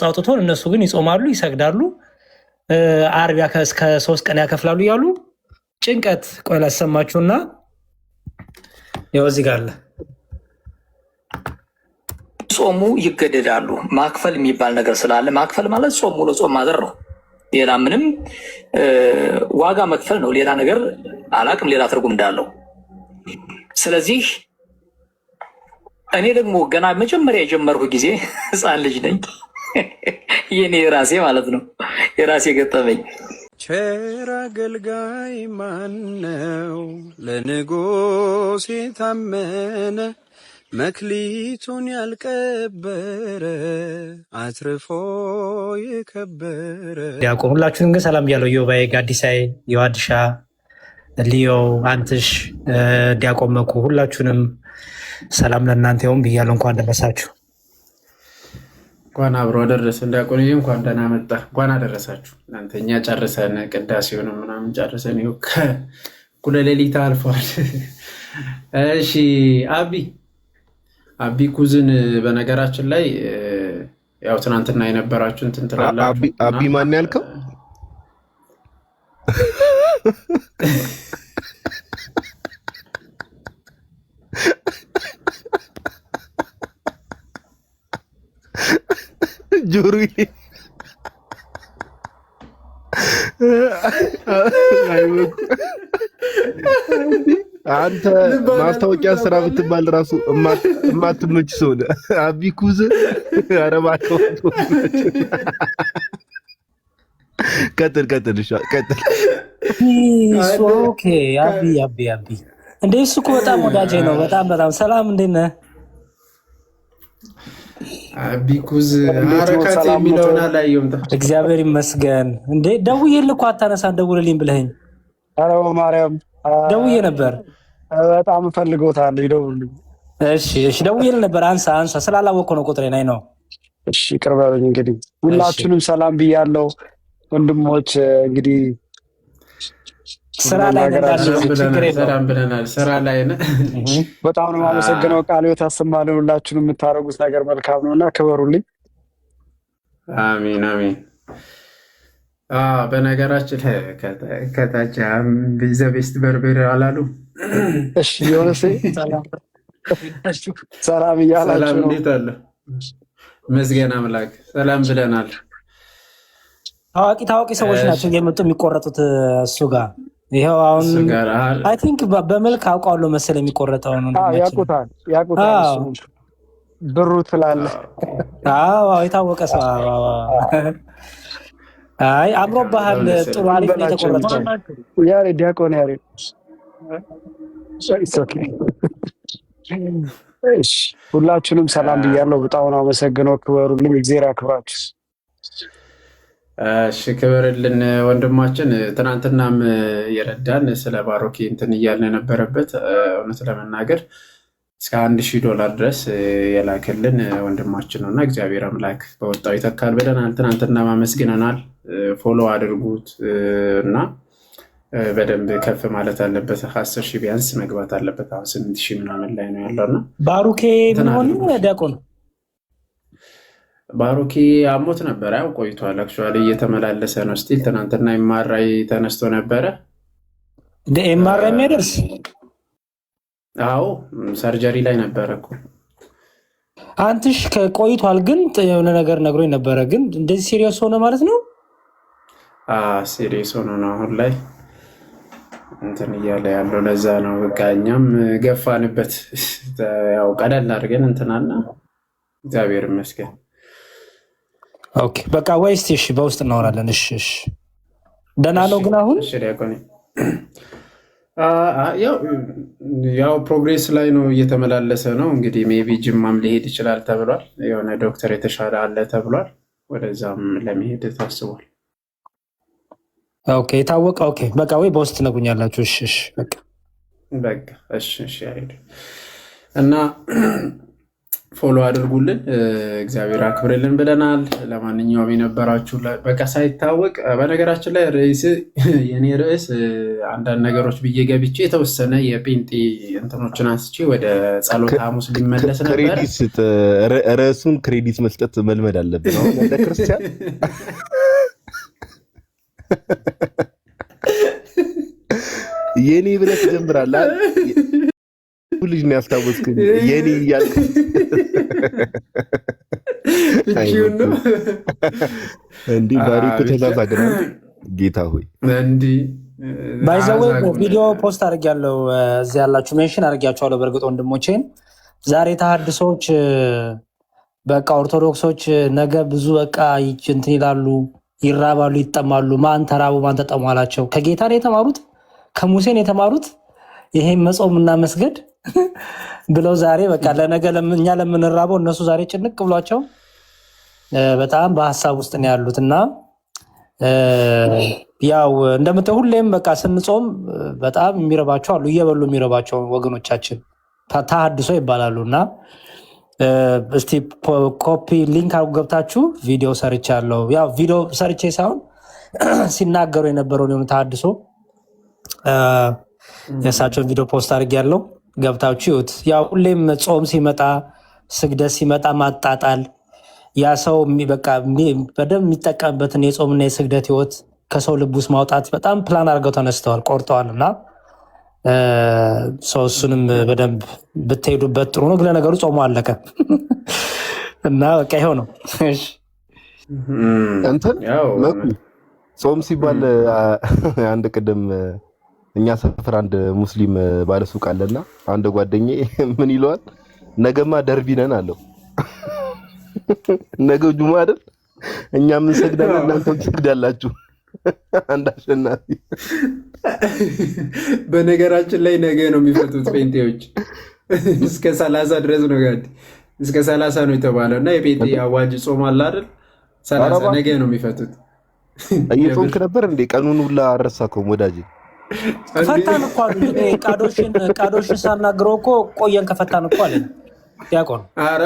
አውጥቶ እነሱ ግን ይጾማሉ፣ ይሰግዳሉ፣ ዓርብ እስከ 3 ቀን ያከፍላሉ እያሉ ጭንቀት። ቆይ ላሰማችሁና ያው እዚህ ጋር አለ። ጾሙ ይገደዳሉ። ማክፈል የሚባል ነገር ስላለ ማክፈል ማለት ጾም ሙሉ ጾም ማድር ነው። ሌላ ምንም ዋጋ መክፈል ነው። ሌላ ነገር አላቅም፣ ሌላ ትርጉም እንዳለው። ስለዚህ እኔ ደግሞ ገና መጀመሪያ የጀመርኩ ጊዜ ህፃን ልጅ ነኝ። የኔ የራሴ ማለት ነው የራሴ ገጠመኝ። ቸር አገልጋይ ማነው ለንጉሥ የታመነ መክሊቱን ያልቀበረ አትርፎ የከበረ። ዲያቆን ሁላችሁንም ግን ሰላም ብያለሁ። ዮባዬ፣ ጋዲሳይ፣ የዋድሻ ሊዮ፣ አንትሽ፣ ዲያቆን መኩ ሁላችሁንም ሰላም ለእናንተ ይሁን ብያለሁ። እንኳን ደረሳችሁ። እንኳን አብሮ አደረሰን። ዲያቆን እንኳን ደህና መጣ። እንኳን አደረሳችሁ። እናንተ እኛ ጨርሰን ቅዳሴውን ምናምን ጨርሰን ይኸው እኩለ ሌሊት አልፏል። እሺ አቢ ኩዝን በነገራችን ላይ ያው ትናንትና የነበራችሁ እንትን ትላላችሁ። አቢ ማን ያልከው? ጆሮ አንተ ማስታወቂያ ስራ ብትባል ራሱ እማትመች ሰው ነህ። አቢ ኩዝ አረባከው ቀጥል። ኦኬ አቢ እንዴ እሱ እኮ በጣም ወዳጄ ነው። በጣም ሰላም፣ እንዴት ነህ? ቢኩዝ አረካት የሚለውን አላየሁም። እግዚአብሔር ይመስገን። እንዴ ደውዬልህ እኮ አታነሳም። ደውልልኝ ብለኸኝ። ኧረ በማርያም ደውዬ ነበር። በጣም እፈልጎታለሁ። ይደውልልኝ። እሺ ደውዬልህ ነበር። አንሳ ስላላወቅኩ ነው ቁጥሬን። አይ ነው። እሺ ይቅር በሉኝ። እንግዲህ ሁላችሁንም ሰላም ብያለሁ ወንድሞች። እንግዲህ ስራ ላይ ሰላም ብለናል። ስራ ላይ ነን። በጣም ነው የማመሰግነው። ቃል ሕይወት ያሰማልን። ሁላችሁንም የምታደርጉት ነገር መልካም ነውና ክበሩልኝ። አሜን። በነገራችን ከታች ቤስት በርቤር አላሉ። እሺ የሆነ ሰላም እያላችሁ ነው። እንዴት አለ? መስገን አምላክ ሰላም ብለናል። ታዋቂ ሰዎች ናቸው እየመጡ የሚቆረጡት እሱ ጋር። ይኸው አሁን አይ ቲንክ በመልክ አውቃለሁ መሰለኝ የሚቆረጠው ነው። ያውቁታል ብሩ ትላለህ። የታወቀ ሰው። አይ አምሮብሃል። ጥሩ አሪፍ ነው የተቆረጠው። ዲያቆን ሁላችሁንም ሰላም ብያለሁ። በጣም ነው አመሰግነው። ክበሩልኝ። እግዚአብሔር ያክብራችሁ። እሺ ክብርልን ወንድማችን። ትናንትናም የረዳን ስለ ባሮኬ እንትን እያልን የነበረበት እውነት ለመናገር እስከ $1000 ድረስ የላክልን ወንድማችን ነው እና እግዚአብሔር አምላክ በወጣው ይተካል ብለናል። ትናንትና ማመስግነናል። ፎሎ አድርጉት እና በደንብ ከፍ ማለት አለበት። 10,000 ቢያንስ መግባት አለበት። አሁን 8,000 ምናምን ላይ ነው ያለውና ባሮኬ ምን ሆነ? ዲያቆን ባሮኬ አሞት ነበረ። ያው ቆይቷል። አክቹዋሊ እየተመላለሰ ነው ስቲል። ትናንትና ኤምአርአይ ተነስቶ ነበረ። ኤምአርአይ የሚያደርስ አዎ ሰርጀሪ ላይ ነበረ እኮ። አንትሽ ቆይቷል፣ ግን የሆነ ነገር ነግሮኝ ነበረ። ግን እንደዚህ ሲሪየስ ሆነ ማለት ነው? ሲሪየስ ሆኖ ነው አሁን ላይ እንትን እያለ ያለው። ለዛ ነው በቃ እኛም ገፋንበት። ያው ቀለል አድርገን እንትናና እግዚአብሔር ይመስገን። ኦኬ በቃ ወይስ እሺ፣ በውስጥ እናወራለን። እሺ ደህና ነው ግን አሁን? እሺ ዲያቆን ያው ፕሮግሬስ ላይ ነው፣ እየተመላለሰ ነው። እንግዲህ ሜቢ ጅማም ሊሄድ ይችላል ተብሏል። የሆነ ዶክተር የተሻለ አለ ተብሏል። ወደዛም ለመሄድ ታስቧል። ኦኬ የታወቀ። ኦኬ በቃ ወይ በውስጥ ትነግሩኛላችሁ። እሺ በቃ እሺ አይደል እና ፎሎ አድርጉልን፣ እግዚአብሔር አክብርልን ብለናል። ለማንኛውም የነበራችሁ በቃ ሳይታወቅ በነገራችን ላይ የኔ ርዕስ አንዳንድ ነገሮች ብዬ ገብቼ የተወሰነ የጴንጤ እንትኖችን አንስቼ ወደ ጸሎተ ሐሙስ ሊመለስ ነበር። ርዕሱን ክሬዲት መስጠት መልመድ አለብን አሁን እንደ ክርስቲያን። የኔ ብለህ ትጀምራለህ። ልጅ ነው ያስታወስኩኝ የኔ እያልኩ እንዲህ ባሪኩ ተዛዛግናል። ጌታ ሆይ እንዲህ ባይዘው ቪዲዮ ፖስት አድርጊያለሁ። እዚህ ያላችሁ ሜንሽን አድርጊያቸዋለሁ። በእርግጥ ወንድሞቼን ዛሬ ተሐድሶች በቃ ኦርቶዶክሶች ነገ ብዙ በቃ እንትን ይላሉ፣ ይራባሉ፣ ይጠማሉ። ማን ተራቡ ማን ተጠሙ አላቸው። ከጌታ ነው የተማሩት፣ ከሙሴን የተማሩት ይሄን መጾም እና መስገድ ብለው ዛሬ በቃ ለነገ እኛ ለምንራበው እነሱ ዛሬ ጭንቅ ብሏቸው በጣም በሀሳብ ውስጥ ነው ያሉት። እና ያው እንደምታው ሁሌም በቃ ስንጾም በጣም የሚረባቸው አሉ፣ እየበሉ የሚረባቸው ወገኖቻችን ተሐድሶ ይባላሉ። እና እስቲ ኮፒ ሊንክ አድርጉ ገብታችሁ ቪዲዮ ሰርቻለሁ። ያው ቪዲዮ ሰርቼ ሳይሆን ሲናገሩ የነበረውን የሆኑ ተሐድሶ የእሳቸውን ቪዲዮ ፖስት አድርጌያለሁ። ገብታችሁ ይሁት። ያው ሁሌም ጾም ሲመጣ ስግደት ሲመጣ ማጣጣል ያ ሰው በቃ በደንብ የሚጠቀምበትን የጾምና የስግደት ህይወት ከሰው ልብ ውስጥ ማውጣት በጣም ፕላን አድርገው ተነስተዋል፣ ቆርጠዋል። እና ሰው እሱንም በደንብ ብትሄዱበት ጥሩ ነው። ግን ለነገሩ ጾሙ አለቀ እና በቃ ይኸው ነው። እንትን ጾም ሲባል አንድ ቅድም እኛ ሰፈር አንድ ሙስሊም ባለሱቅ አለና አንድ ጓደኛዬ ምን ይለዋል፣ ነገማ ደርቢ ነን አለው። ነገ ጁማ አይደል? እኛም እንሰግዳለን እናንተም ትሰግዳላችሁ። አንድ አሸናፊ። በነገራችን ላይ ነገ ነው የሚፈቱት ጴንጤዎች እስከ 30 ድረስ ነው ጋር እስከ 30 ነው የተባለው። እና የጴንጤ አዋጅ ጾም አለ አይደል? 30 ነገ ነው የሚፈቱት። እየጾምክ ነበር እንዴ? ቀኑን ሁላ አረሳከውም ወዳጅ። ፈታን እኮ አሉ። ቃዶሽን ሳናግረው እኮ ቆየን ከፈታን እኮ አለ ያቆን። አረ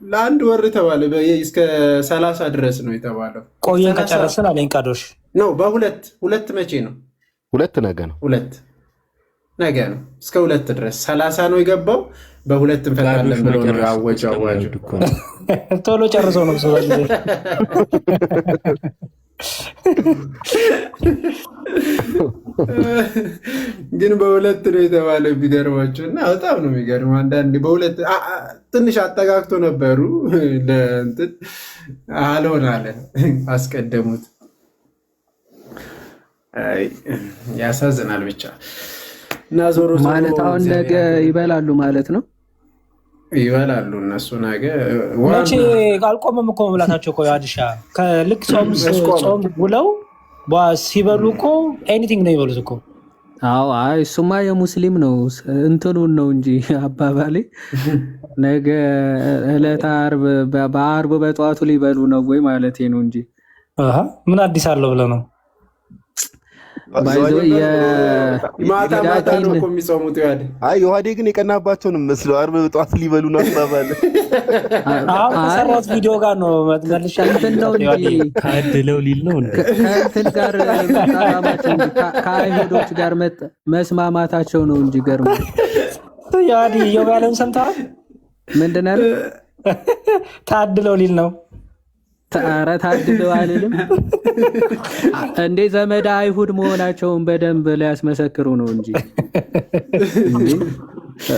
ለአንድ ወር ተባለ፣ እስከ 30 ድረስ ነው የተባለው። ቆየን ከጨረስን አለኝ ቃዶሽ ነው። በሁለት መቼ ነው? ሁለት ነገ ነው። ሁለት ነገ ነው። እስከ 2 ድረስ 30 ነው የገባው። በሁለት እንፈታለን ብሎ ነው አወጁ። ቶሎ ጨርሶ ነው ሰው ግን በሁለት ነው የተባለው። ቢገርማቸው እና በጣም ነው የሚገርመው። አንዳንዴ በሁለት ትንሽ አጠጋግቶ ነበሩ ለእንትን አልሆን አለ አስቀደሙት። ያሳዝናል ብቻ። እና ዞሮ ማለት አሁን ነገ ይበላሉ ማለት ነው። ይበላሉ እነሱ ነገ። መቼ አልቆመም እኮ መብላታቸው እኮ ያድሻ ከልክ ጾም ውለው ሲበሉ እኮ ኤኒቲንግ ነው ይበሉት እኮ። አዎ እሱማ የሙስሊም ነው እንትኑን ነው እንጂ አባባሌ ነገ ዕለተ ዓርብ በዓርብ በጠዋቱ ሊበሉ ነው ወይ ማለቴ ነው እንጂ ምን አዲስ አለው ብለህ ነው? ማታ ነው እኮ የሚጾሙት። ዮሐዴ ግን የቀናባቸውን መስለው ዓርብ ጠዋት ሊበሉ ነው አባባል። ከሰራት ቪዲዮ ጋር ነው መልሻ ካድለው ሊል ነው ከእንትን ጋር ከአይሁዶች ጋር መስማማታቸው ነው እንጂ ገርሞ ዮሐዴ ያለውን ሰምተዋል? ምንድን ነው ታድለው ሊል ነው። ኧረ ታድለው አልልም እንዴ ዘመድ አይሁድ መሆናቸውን በደንብ ሊያስመሰክሩ ነው እንጂ።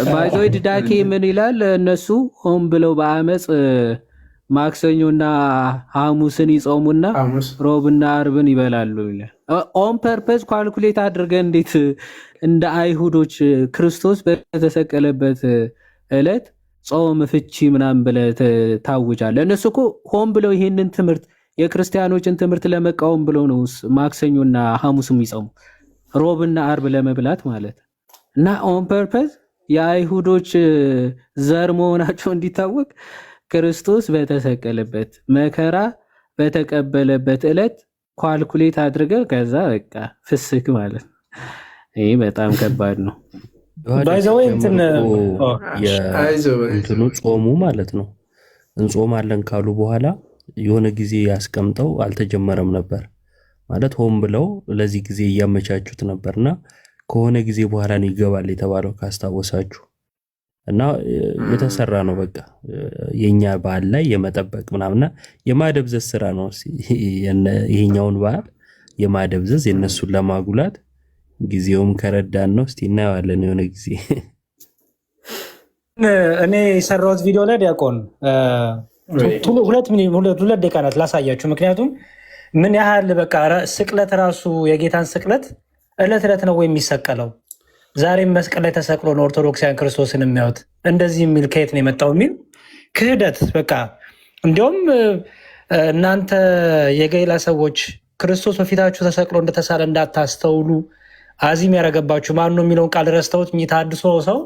ባይዞይድ ዳኬ ምን ይላል? እነሱ ሆን ብለው በአመፅ ማክሰኞና ሐሙስን ይጾሙና ሮብና አርብን ይበላሉ ይላል። ኦን ፐርፐዝ ኳልኩሌት አድርገን እንዴት እንደ አይሁዶች ክርስቶስ በተሰቀለበት ዕለት ጾም ፍቺ ምናምን ብለህ ታውጃለህ። እነሱ እኮ ሆን ብለው ይሄንን ትምህርት የክርስቲያኖችን ትምህርት ለመቃወም ብለው ነው ማክሰኞና ሐሙስ የሚጾሙ ሮብና አርብ ለመብላት ማለት እና ኦን ፐርፐዝ የአይሁዶች ዘር መሆናቸው እንዲታወቅ ክርስቶስ በተሰቀለበት መከራ በተቀበለበት ዕለት ኳልኩሌት አድርገህ ከዛ በቃ ፍስክ ማለት ነው። ይህ በጣም ከባድ ነው። ባይዘወይ እንትን እንትኑ ጾሙ ማለት ነው። እንጾማለን ካሉ በኋላ የሆነ ጊዜ ያስቀምጠው አልተጀመረም ነበር ማለት ሆን ብለው ለዚህ ጊዜ እያመቻቹት ነበርና ከሆነ ጊዜ በኋላ ነው ይገባል የተባለው ካስታወሳችሁ እና የተሰራ ነው። በቃ የኛ በዓል ላይ የመጠበቅ ምናምንና የማደብዘዝ ስራ ነው። ይሄኛውን በዓል የማደብዘዝ የነሱን ለማጉላት ጊዜውም ከረዳን ነው። እስቲ እናየዋለን የሆነ ጊዜ። እኔ የሰራሁት ቪዲዮ ላይ ዲያቆን 2 ደቂቃ ናት ላሳያችሁ። ምክንያቱም ምን ያህል በቃ ስቅለት ራሱ የጌታን ስቅለት እለት እለት ነው የሚሰቀለው። ዛሬም መስቀል ላይ ተሰቅሎ ነው ኦርቶዶክሳውያን ክርስቶስን የሚያዩት። እንደዚህ የሚል ከየት ነው የመጣው የሚል ክህደት በቃ እንዲሁም እናንተ የገይላ ሰዎች ክርስቶስ በፊታችሁ ተሰቅሎ እንደተሳለ እንዳታስተውሉ አዚም ያረገባችሁ ማን ነው የሚለውን ቃል ረስተውት ታድሶ ሰው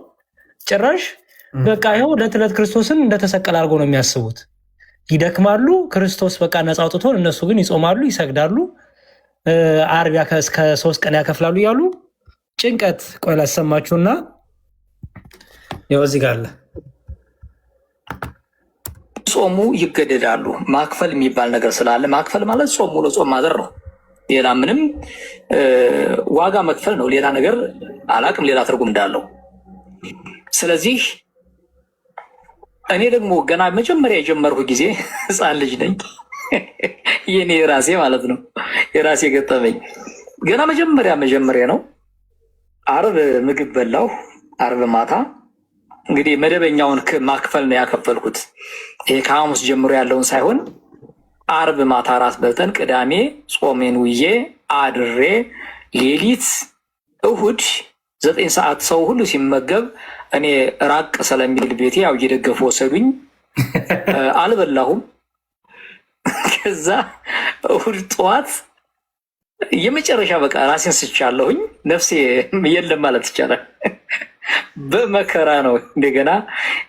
ጭራሽ በቃ ይኸው ዕለት ዕለት ክርስቶስን እንደተሰቀለ አድርጎ ነው የሚያስቡት። ይደክማሉ፣ ክርስቶስ በቃ ነፃ አውጥቶን፣ እነሱ ግን ይጾማሉ፣ ይሰግዳሉ፣ ዓርብ እስከ 3 ቀን ያከፍላሉ እያሉ ጭንቀት። ቆይ ላሰማችሁና ያው እዚህ ጋር አለ። ጾሙ ይገደዳሉ። ማክፈል የሚባል ነገር ስላለ ማክፈል ማለት ጾም ሙሉ ጾም ማዘር ነው። ሌላ ምንም ዋጋ መክፈል ነው። ሌላ ነገር አላቅም፣ ሌላ ትርጉም እንዳለው። ስለዚህ እኔ ደግሞ ገና መጀመሪያ የጀመርኩ ጊዜ ህፃን ልጅ ነኝ። የኔ የራሴ ማለት ነው የራሴ ገጠመኝ ገና መጀመሪያ ነው። ዓርብ ምግብ በላው። ዓርብ ማታ እንግዲህ መደበኛውን ማክፈል ነው ያከፈልኩት። ይሄ ከሐሙስ ጀምሮ ያለውን ሳይሆን ዓርብ ማታ እራት በልተን ቅዳሜ ጾሜን ውዬ አድሬ ሌሊት እሁድ 9 ሰዓት ሰው ሁሉ ሲመገብ እኔ ራቅ ስለሚል ቤቴ ያው እየደገፉ ወሰዱኝ። አልበላሁም። ከዛ እሁድ ጠዋት የመጨረሻ በቃ ራሴን ስቻለሁኝ። ነፍሴ የለም ማለት ይቻላል። በመከራ ነው እንደገና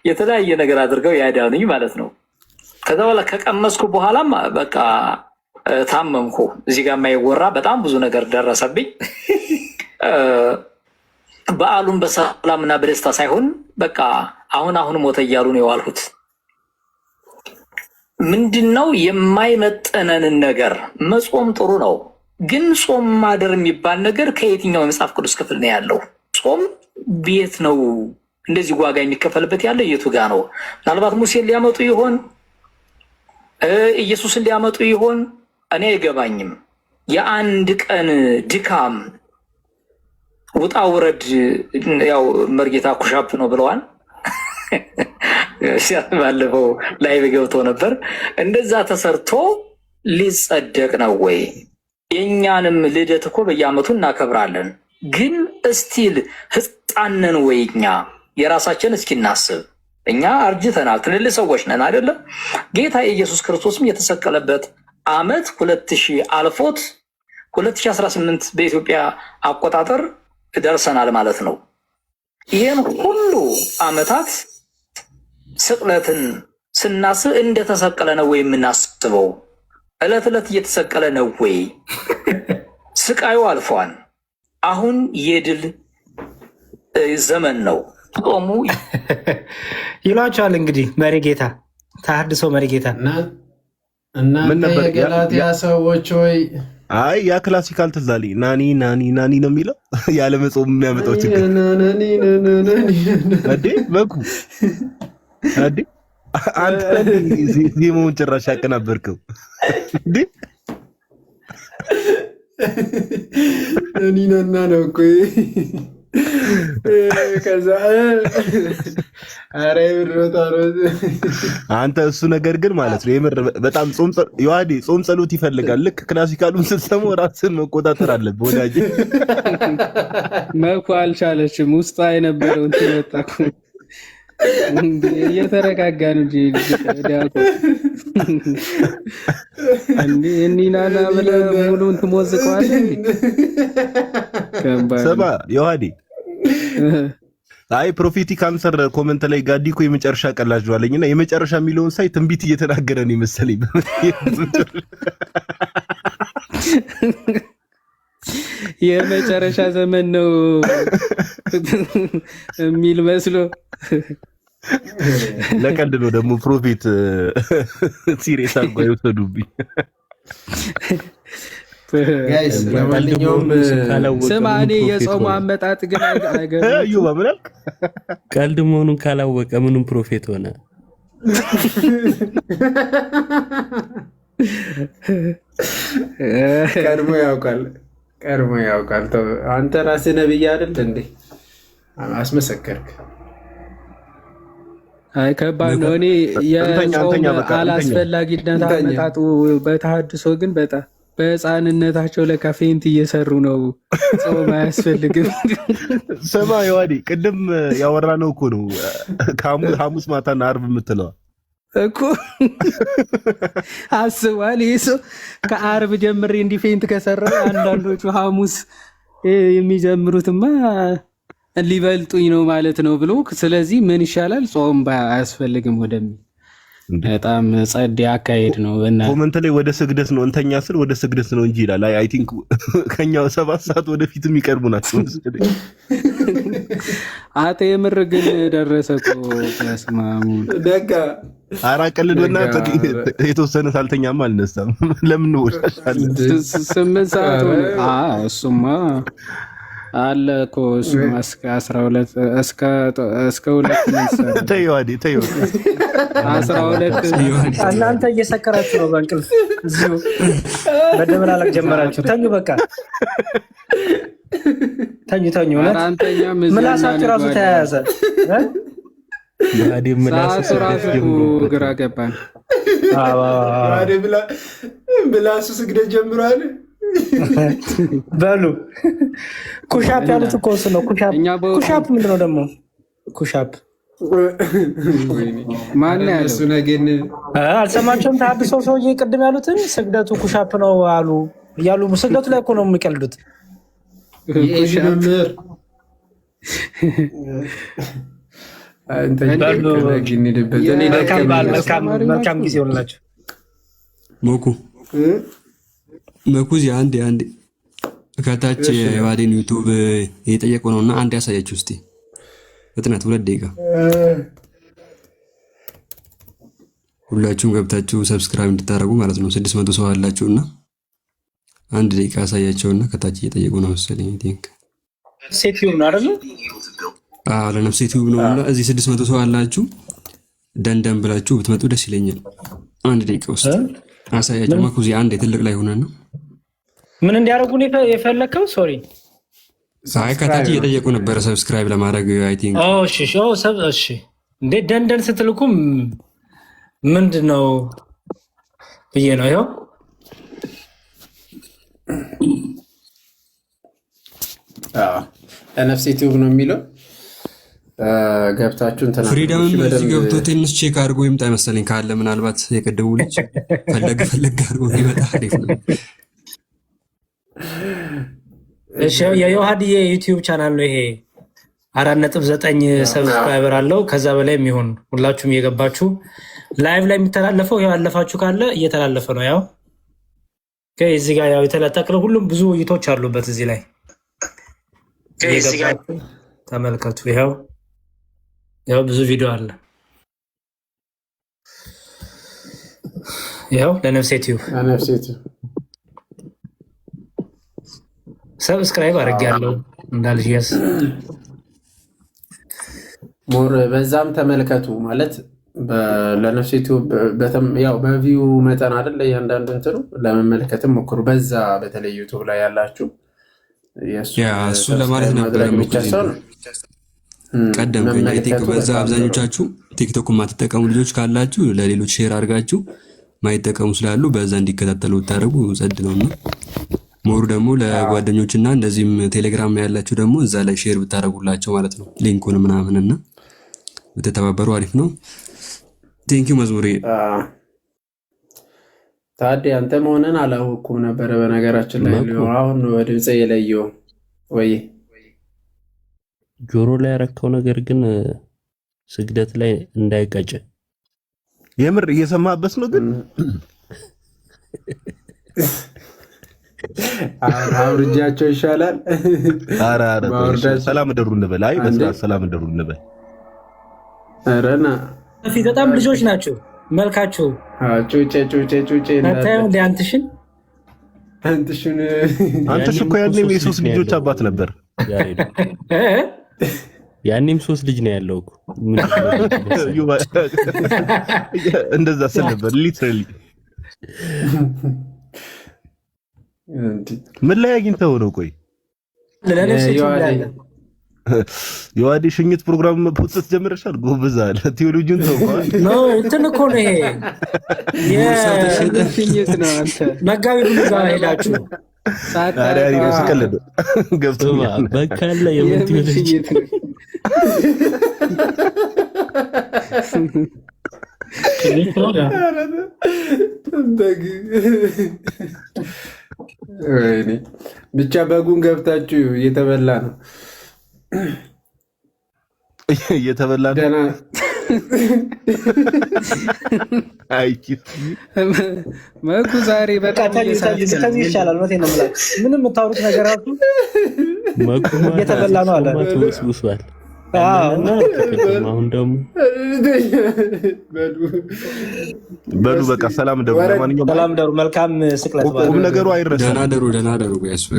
የተለያየ ነገር አድርገው ያዳኑኝ ማለት ነው። ከዛ በኋላ ከቀመስኩ በኋላም በቃ ታመምኩ። እዚህ ጋር የማይወራ በጣም ብዙ ነገር ደረሰብኝ። በዓሉን በሰላምና በደስታ ሳይሆን በቃ አሁን ሞተ እያሉ ነው የዋልሁት። ምንድነው የማይመጠነንን ነገር መጾም ጥሩ ነው፣ ግን ጾም ማደር የሚባል ነገር ከየትኛው የመጽሐፍ ቅዱስ ክፍል ነው ያለው? ጾም ቤት ነው እንደዚህ ዋጋ የሚከፈልበት ያለ የቱ ጋ ነው? ምናልባት ሙሴን ሊያመጡ ይሆን? ኢየሱስን ሊያመጡ ይሆን? እኔ አይገባኝም። የአንድ ቀን ድካም ውጣ ውረድ ያው መርጌታ ኩሻፕ ነው ብለዋል። ባለፈው ላይቭ ገብቶ ነበር። እንደዛ ተሰርቶ ሊጸደቅ ነው ወይ? የእኛንም ልደት እኮ በየዓመቱ እናከብራለን፣ ግን እስቲል ህፃነን ወይ? እኛ የራሳችን እስኪ እናስብ። እኛ አርጅተናል፣ ትልልቅ ሰዎች ነን አይደለም? ጌታ ኢየሱስ ክርስቶስም የተሰቀለበት ዓመት 2000 አልፎት 2018 በኢትዮጵያ አቆጣጠር ደርሰናል ማለት ነው። ይህን ሁሉ ዓመታት ስቅለትን ስናስብ እንደተሰቀለ ነው ወይ የምናስበው? ዕለት ዕለት እየተሰቀለ ነው ወይ? ስቃዩ አልፏል። አሁን የድል ዘመን ነው። ጾሙ ይሏቸዋል እንግዲህ መሪ ጌታ ተሐድሶ መሪ ጌታ እናንተ የገላትያ ሰዎች ወይ አይ ያ ክላሲካል ትዝ አለኝ። ናኒ ነው የሚለው ያለ መጾም የሚያመጣው ችግር አዴ በኩ አዴ አንተ ዜማውን ጭራሽ ያቀናበርከው እንዴ? ናኒና ነው እኮ ከዛ አሬ ብሮታ ነው አንተ። እሱ ነገር ግን ማለት ነው የምር በጣም ጾም ጸሎት ይፈልጋል። ልክ ክላሲካሉን ስትሰሙ ራስን መቆጣጠር አለብህ ወዳጅ። መኩ አልቻለችም። ውስጧ የነበረው እንትን ወጣኩ። እየተረጋጋ ነው እንጂ ዲያቆ እኒናና ብለህ ሙሉን ትሞዝቀዋለህ። ስማ ዮሐዴ፣ አይ ፕሮፌቲክ አንሰር ኮመንት ላይ ጋዲኮ የመጨረሻ ቀላጅ አለኝና የመጨረሻ የሚለውን ሳይ ትንቢት እየተናገረ ነው ይመስለኝ። የመጨረሻ ዘመን ነው የሚል መስሎ ለቀልድ ነው ደግሞ ፕሮፌት ሲሪየስ አድርጎ አይወሰዱብኝ። ስማ እኔ የጾሙ አመጣጥ ግን አይገርምም። ቀልድ መሆኑን ካላወቀ ምንም ፕሮፌት ሆነ? ቀድሞ ያውቃል። አንተ ራስህ ነብይ አይደል እንዴ? አስመሰከርክ። አይ ከባድ ነው። እኔ የጾም አላስፈላጊነት አመጣጡ በተሐድሶ ግን በጣም በህፃንነታቸው ለካፌንት እየሰሩ ነው። ጾም አያስፈልግም። ስማ ዮሐኒ፣ ቅድም ያወራነው እኮ ነው ሐሙስ ማታና ዓርብ የምትለዋ እኮ አስቧል። ይህ ሰው ከዓርብ ጀምሬ እንዲፌንት ከሰራ አንዳንዶቹ ሐሙስ የሚጀምሩትማ ሊበልጡኝ ነው ማለት ነው ብሎ ስለዚህ ምን ይሻላል ጾም አያስፈልግም ወደሚል በጣም ጸዴ አካሄድ ነው። ኮመንት ላይ ወደ ስግደት ነው እንተኛ ስል ወደ ስግደት ነው እንጂ ይላል። አይ ቲንክ ከኛው 7 ሰዓት ወደፊትም ይቀርቡ ናቸው። አተ የምር ግን ደረሰ እኮ ተስማሙ ደጋ አራቀልልና የተወሰነ ሳልተኛማ አልነሳም። ለምን ነው 8 ሰዓት ሆነ? እሱማ አለ እኮ እሱማ እስከ 12 እስከ 2 ተይው 12 እናንተ እየሰከራችሁ ነው በእንቅልፍ እዚሁ በደመላላቅ ጀመራችሁ። ተኙ በቃ ተኙ። ምላሳችሁ ራሱ ተያያዘ። ሰዓቱ ራሱ ግራ ገባን። ምላሱ ስግደት ጀምሯል። በሉ ኩሻፕ ያሉት እኮ እሱ ነው። ኩሻፕ ምንድን ነው ደግሞ? ኩሻፕ ማን ያለው? አልሰማቸውም? ተሐድሶ ሰውዬ ቅድም ያሉትን ስግደቱ ኩሻፕ ነው አሉ እያሉ ስግደቱ ላይ እኮ ነው የሚቀልዱት። መልካም ጊዜ ሆንላቸው። መኩዚ አንድ ከታች የዋዴን ዩቱብ እየጠየቁ ነው እና አንድ ያሳያችሁ እስቲ ፍጥነት 2 ደቂቃ ሁላችሁም ገብታችሁ ሰብስክራይብ እንድታደርጉ ማለት ነው። 600 ሰው አላችሁና 1 ደቂቃ ያሳያቸውና ከታች እየጠየቁ ነው መሰለኝ። ቲንክ ሴቲዩብ ነው አይደል? ለነፍሴ ዩቱብ ነውና እዚህ 600 ሰው አላችሁ። ደንደን ብላችሁ ብትመጡ ደስ ይለኛል። 1 ደቂቃ ውስጥ አሳያቸው። መኩዚ አንድ ትልቅ ላይ ሆነና ምን እንዲያደርጉ ነው የፈለከው? ሶሪ አይ ከታች እየጠየቁ ነበር ሰብስክራይብ ለማድረግ። አይ ቲንክ እሺ እንዴ ደንደን ስትልኩም ምንድነው ብዬ ነው። ይኸው ነፍሴ ዩቲዩብ ነው የሚለው ገብታችሁ እንትና ፍሪደም በዚህ ገብቶ ትንሽ ቼክ አድርጎ ይምጣ መሰለኝ። ካለ ምናልባት የቀደሙ ልጅ ፈለግ አድርጎ ይመጣ አሪፍ ነው። እሺ የዮሐድዬ ዩቲዩብ ቻናል ነው ይሄ። 4.9 ሰብስክራይበር አለው። ከዛ በላይ የሚሆን ሁላችሁም እየገባችሁ ላይቭ ላይ የሚተላለፈው ያው አለፋችሁ ካለ እየተላለፈ ነው። ያው እዚህ ጋር ያው የተለጠቀው ሁሉም ብዙ ውይይቶች አሉበት እዚህ ላይ እየገባችሁ ተመልከቱ። ያው ብዙ ቪዲዮ አለ። ያው ለነፍሴ ዩቲዩብ ሰብስክራይብ አድርጌያለሁ እንዳልሽስ ሞር በዛም ተመልከቱ ማለት ለነፍሴ ዩቲዩብ ያው በቪው መጠን አይደል እያንዳንዱ እንትኑ ለመመልከትም ሞክሩ። በዛ በተለይ ዩቲዩብ ላይ ያላችሁ እሱ ለማለት ነበር ቀደም ከቲክ በዛ አብዛኞቻችሁ ቲክቶክ የማትጠቀሙ ልጆች ካላችሁ ለሌሎች ሼር አድርጋችሁ ማይጠቀሙ ስላሉ በዛ እንዲከታተሉ ታደርጉ ጸድ ነውና ሞሩ ደግሞ ለጓደኞችና እንደዚህም ቴሌግራም ላይ ያላችሁ ደግሞ እዛ ላይ ሼር ብታደርጉላቸው ማለት ነው። ሊንኩን ምናምንና ብትተባበሩ አሪፍ ነው። ቴንኪው መዝሙሬ። ታዲያ አንተ መሆነን አላወኩም ነበረ በነገራችን ላይ አሁን በድምጽ የለየው ወይ ጆሮ ላይ ያረከው ነገር ግን ስግደት ላይ እንዳይቀጭ የምር እየሰማበት ነው ግን አውርጃቸው ይሻላል። ኧረ ሰላም እደሩ እንበል። አይ በስርዓት ሰላም እደሩ እንበል። ኧረ ና ፊት በጣም ልጆች ናቸው መልካቸው። ጩጬ አንተሽ እኮ ያኔም የ3 ልጆች አባት ነበር። ያኔም 3 ልጅ ነው ያለው እኮ እንደዛ ስል ነበር። ሊትራሊ ምን ላይ አግኝተው ነው? ቆይ የዋዴ ሽኝት ፕሮግራም ፖስት ጀምረሻል? ጎበዝ አለ። ቴዎሎጂውን ተውቋል ነው እንትን እኮ ነው ይሄ ሽኝት ነው። አንተ መጋቢ ሁሉ ጋር ሄዳችሁ ታዲያ ነው ስቀልድ ገብቶኛል። በካለ የምን ቴዎሎጂ ብቻ በጉን ገብታችሁ እየተበላ ነው እየተበላ ነው። መኩ ዛሬ በጣም ከዚህ ይሻላል። መቴን ነው የምላችሁ። ምንም የምታወሩት ነገር አሉ። መኩ እየተበላ ነው አለ። ተወስውሷል። አሁን ደግሞ በሉ በቃ ሰላም ደሩ። ለማንኛውም ሰላም ደሩ። መልካም ስቅለት። ቁም ነገሩ አይረሳ። ደህና ደሩ።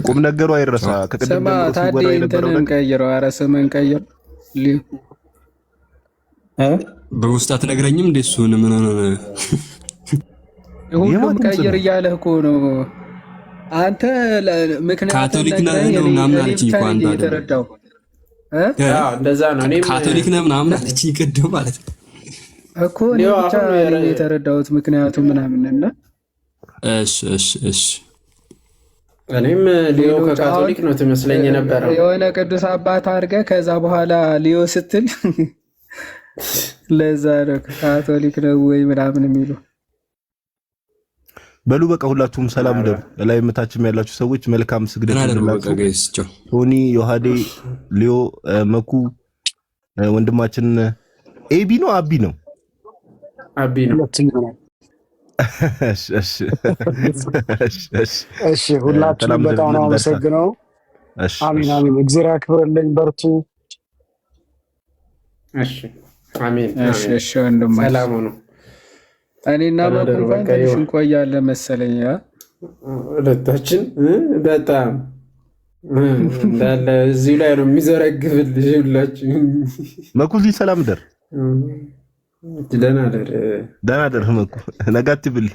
ቁም ነገሩ አይረሳ። ከቀደም ታዲያ እንትንን ቀይረው። ኧረ ስምን ቀይረው። በውስጥ አትነግረኝም እንዴ? እሱን ምን ሆነ? ሁሉም ቀይር እያለህ እኮ ነው አንተ። ምክንያቱም ካቶሊክ ነው ምናምን አለችኝ እኮ አንተ የተረዳው እንደዛ ነው። እኔም ካቶሊክ ነው ምናምን አለችኝ ቅድም ማለት ነው እኮ እኔ ብቻ የተረዳሁት ምክንያቱም ምናምን እና እሺ እኔም ሊዮ ከካቶሊክ ነው ትመስለኝ የነበረው። የሆነ ቅዱስ አባት አድርገህ ከዛ በኋላ ሊዮ ስትል ለዛ ነው ካቶሊክ ነው ወይ ምናምን የሚሉ። በሉ በቃ ሁላችሁም ሰላም ደሩ። ላይ መታችም ያላችሁ ሰዎች መልካም ስግደት ይሁንላችሁ። ቶኒ፣ ዮሐዴ፣ ሊዮ፣ መኩ፣ ወንድማችን ኤቢ ነው አቢ ነው አቢ ነው። እሺ ሁላችሁም በጣም ነው አመሰግነው። አሚን አሚን። እግዚአብሔር ያክብርልኝ። በርቱ። እሺ አሚን። እሺ ወንድም ሰላም ነው። እኔና መኩባን ትንሽ እንቆያለን መሰለኝ። ሁለታችን በጣም እንዳለ እዚሁ ላይ ነው የሚዘረግፍልሽ። ሁላችን መኩዚ ሰላም ደር። ደህና ደር መኩ ነጋት ብል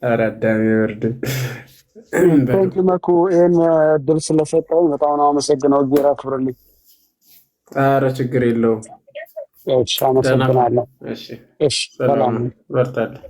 አራዳሚ ወርድ ታንክ መኩ ይሄን እድል ስለሰጠኝ በጣም ነው አመሰግነው። እግዚአብሔር ያክብርልኝ። ኧረ ችግር የለውም። እሺ አመሰግናለሁ። እሺ ሰላም በርታለሁ።